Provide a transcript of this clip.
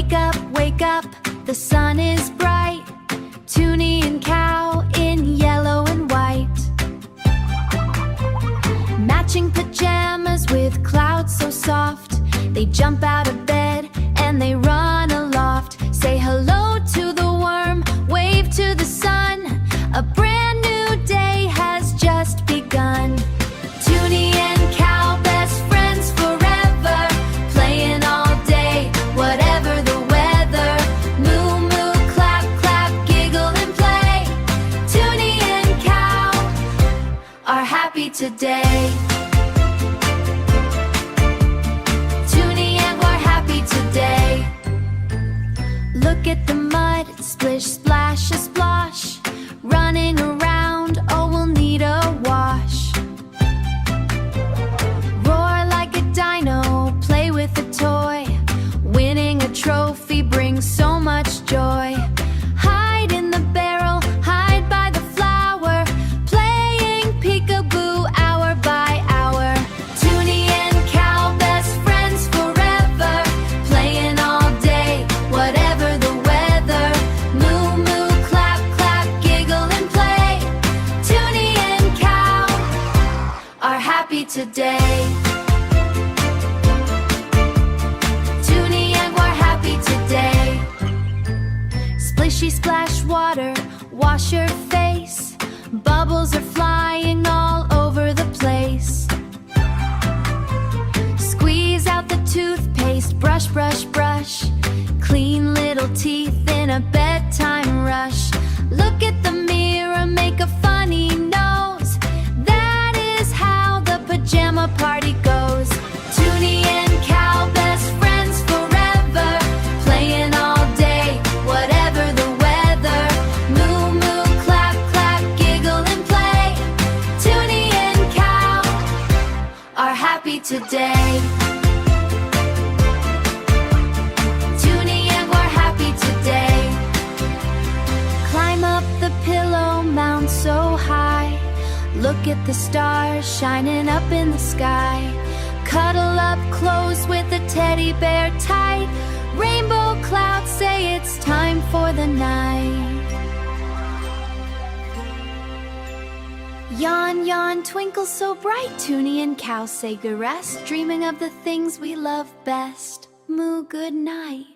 wake up, the sun is bright. Toony and Cow in yellow and white. Matching pajamas with clouds so soft. They jump out of bed and they run aloft. Say hello to the worm, wave to the sun. A brand new day has just begun. Toony and Cow, best friends forever, playing all day, whatever the weather. Moo moo, clap clap, giggle and play. Toony and Cow are happy today. Toony and we're happy today. Look at the mud, splish splash a splosh. Running around, oh we'll need a wash. Roar like a dino, play with a toy. Winning a trophy brings so much joy. Hide in the barrel, hide by the flower, playing peekaboo hour by hour. Toony and Cow, best friends forever, playing all day, whatever the weather. Moo moo, clap clap, giggle and play. Toony and Cow are happy today. Toony and we're happy today. Splishy splash water, wash your face. Bubbles are flying all over the place. Squeeze out the toothpaste, brush, brush, brush. Clean little teeth in a bedtime rush. Look at the mirror, make a funny nose. That is how the pajama party goes. Toony and Cow, best friends forever, playing all day, whatever the weather. Moo moo, clap clap, giggle and play. Toony and Cow are happy today. Toony and we're happy today. Climb up the pillow, mount so high. Look at the stars shining up in the sky. Cuddle up close with a teddy bear tight. Rainbow clouds say it's time for the night. Yawn, yawn, twinkle so bright. Toony and Cow say good rest, dreaming of the things we love best. Moo, good night.